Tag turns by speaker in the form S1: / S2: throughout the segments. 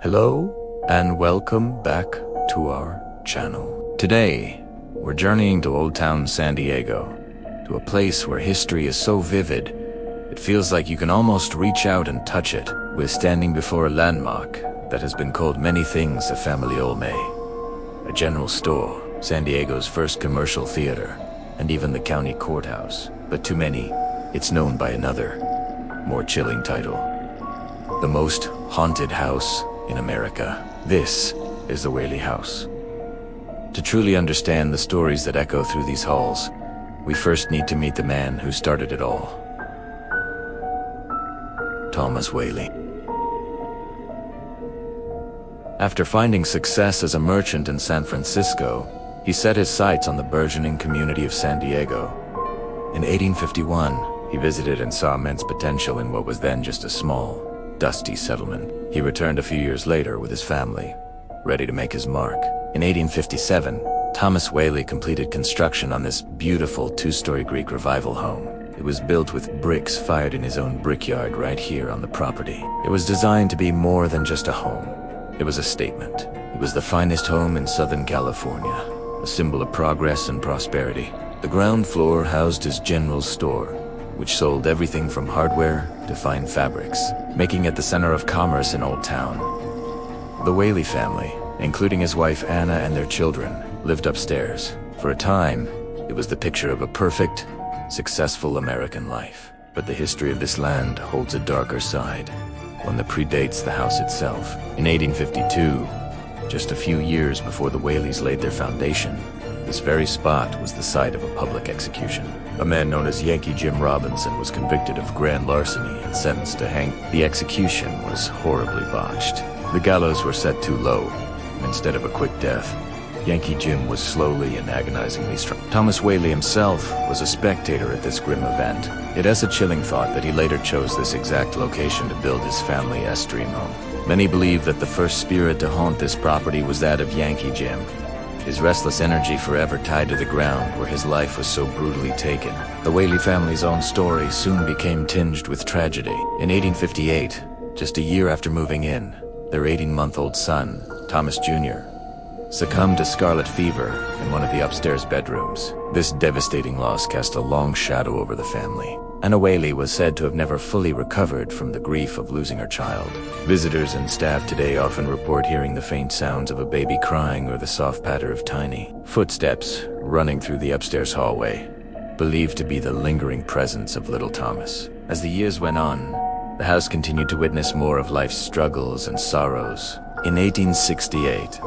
S1: Hello, and welcome back to our channel. Today, we're journeying to Old Town San Diego, to a place where history is so vivid, it feels like you can almost reach out and touch it. We're standing before a landmark that has been called many things a family Olme. A general store, San Diego's first commercial theater, and even the county courthouse. But to many, it's known by another, more chilling title. The most haunted house in America. This is the Whaley House. To truly understand the stories that echo through these halls, we first need to meet the man who started it all. Thomas Whaley. After finding success as a merchant in San Francisco, he set his sights on the burgeoning community of San Diego. In 1851, he visited and saw immense potential in what was then just a small, dusty settlement. He returned a few years later with his family, ready to make his mark. In 1857, Thomas Whaley completed construction on this beautiful two-story Greek revival home. It was built with bricks fired in his own brickyard right here on the property. It was designed to be more than just a home. It was a statement. It was the finest home in Southern California, a symbol of progress and prosperity. The ground floor housed his general store, which sold everything from hardware to fine fabrics, making it the center of commerce in Old Town. The Whaley family, including his wife Anna and their children, lived upstairs. For a time, it was the picture of a perfect, successful American life. But the history of this land holds a darker side, one that predates the house itself. In 1852, just a few years before the Whaleys laid their foundation, this very spot was the site of a public execution. A man known as Yankee Jim Robinson was convicted of grand larceny and sentenced to hang. The execution was horribly botched. The gallows were set too low. Instead of a quick death, Yankee Jim was slowly and agonizingly struck. Thomas Whaley himself was a spectator at this grim event. It has a chilling thought that he later chose this exact location to build his family-esque dream home. Many believe that the first spirit to haunt this property was that of Yankee Jim, his restless energy forever tied to the ground where his life was so brutally taken. The Whaley family's own story soon became tinged with tragedy. In 1858, just a year after moving in, their 18-month-old son, Thomas Jr., succumbed to scarlet fever in one of the upstairs bedrooms. This devastating loss cast a long shadow over the family. Anna Whaley was said to have never fully recovered from the grief of losing her child. Visitors and staff today often report hearing the faint sounds of a baby crying or the soft patter of tiny footsteps running through the upstairs hallway, believed to be the lingering presence of little Thomas. As the years went on, the house continued to witness more of life's struggles and sorrows. In 1868,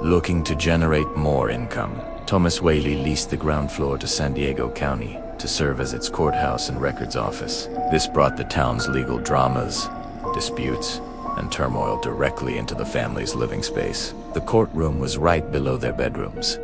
S1: looking to generate more income, Thomas Whaley leased the ground floor to San Diego County to serve as its courthouse and records office. This brought the town's legal dramas, disputes, and turmoil directly into the family's living space. The courtroom was right below their bedrooms.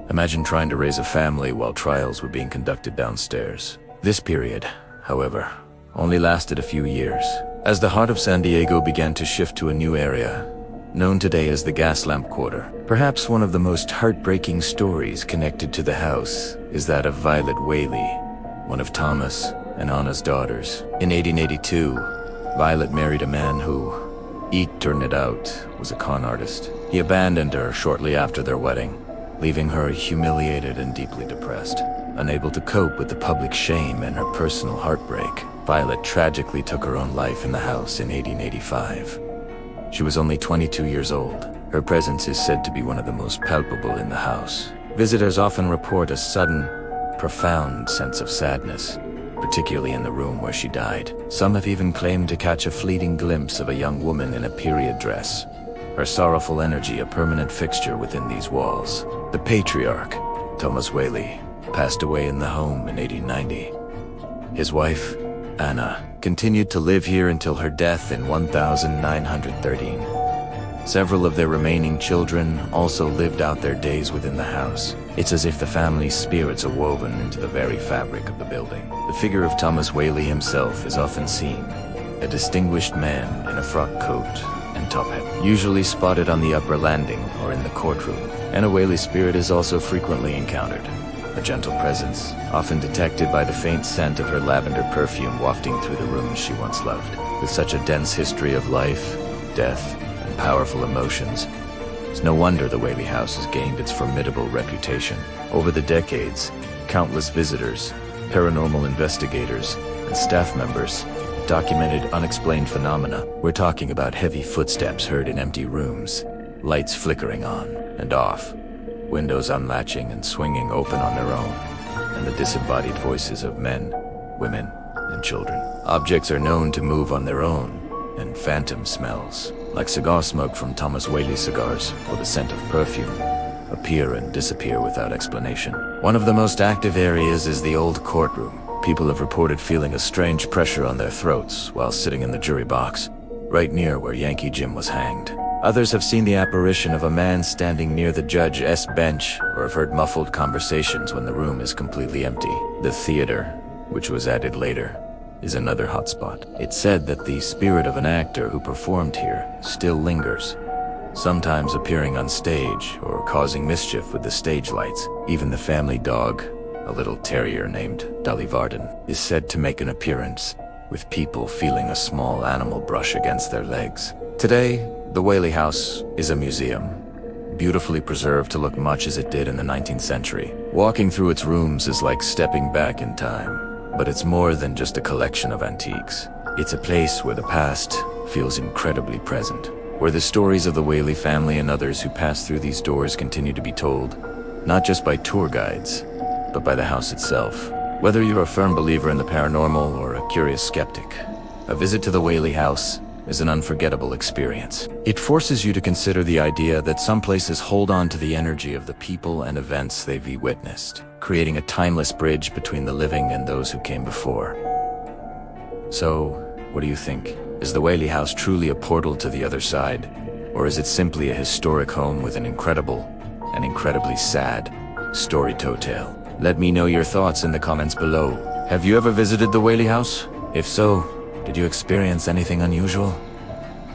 S1: Imagine trying to raise a family while trials were being conducted downstairs. This period, however, only lasted a few years. As the heart of San Diego began to shift to a new area, known today as the Gas Lamp Quarter. Perhaps one of the most heartbreaking stories connected to the house is that of Violet Whaley, one of Thomas and Anna's daughters. In 1882, Violet married a man who, it turned it out, was a con artist. He abandoned her shortly after their wedding, leaving her humiliated and deeply depressed. Unable to cope with the public shame and her personal heartbreak, Violet tragically took her own life in the house in 1885. She was only 22 years old. Her presence is said to be one of the most palpable in the house. Visitors often report a sudden, profound sense of sadness, particularly in the room where she died. Some have even claimed to catch a fleeting glimpse of a young woman in a period dress, her sorrowful energy a permanent fixture within these walls. The patriarch, Thomas Whaley, passed away in the home in 1890. His wife, Anna, continued to live here until her death in 1913. Several of their remaining children also lived out their days within the house. It's as if the family's spirits are woven into the very fabric of the building. The figure of Thomas Whaley himself is often seen, a distinguished man in a frock coat and top hat, usually spotted on the upper landing or in the courtroom. Anna Whaley's spirit is also frequently encountered, a gentle presence, often detected by the faint scent of her lavender perfume wafting through the rooms she once loved. With such a dense history of life, death, and and powerful emotions. It's no wonder the Whaley House has gained its formidable reputation. Over the decades, countless visitors, paranormal investigators, and staff members documented unexplained phenomena. We're talking about heavy footsteps heard in empty rooms, lights flickering on and off, windows unlatching and swinging open on their own, and the disembodied voices of men, women, and children. Objects are known to move on their own, and phantom smells, like cigar smoke from Thomas Whaley cigars or the scent of perfume, appear and disappear without explanation. One of the most active areas is the old courtroom. People have reported feeling a strange pressure on their throats while sitting in the jury box, right near where Yankee Jim was hanged. Others have seen the apparition of a man standing near the judge's bench, or have heard muffled conversations when the room is completely empty. The theater, which was added later, is another hotspot. It's said that the spirit of an actor who performed here still lingers, sometimes appearing on stage or causing mischief with the stage lights. Even the family dog, a little terrier named Dolly Varden, is said to make an appearance, with people feeling a small animal brush against their legs. Today, the Whaley House is a museum, beautifully preserved to look much as it did in the 19th century. Walking through its rooms is like stepping back in time, but it's more than just a collection of antiques. It's a place where the past feels incredibly present, where the stories of the Whaley family and others who passed through these doors continue to be told, not just by tour guides, but by the house itself. Whether you're a firm believer in the paranormal or a curious skeptic, a visit to the Whaley House is an unforgettable experience. It forces you to consider the idea that some places hold on to the energy of the people and events they've witnessed, creating a timeless bridge between the living and those who came before. So, what do you think? Is the Whaley House truly a portal to the other side, or is it simply a historic home with an incredible and incredibly sad story-to tell? Let me know your thoughts in the comments below. Have you ever visited the Whaley House? If so, did you experience anything unusual?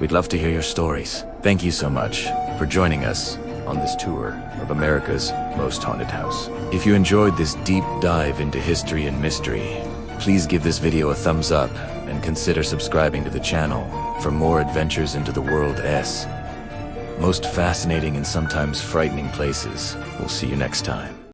S1: We'd love to hear your stories. Thank you so much for joining us on this tour of America's most haunted house. If you enjoyed this deep dive into history and mystery, please give this video a thumbs up and consider subscribing to the channel for more adventures into the world's most fascinating and sometimes frightening places. We'll see you next time.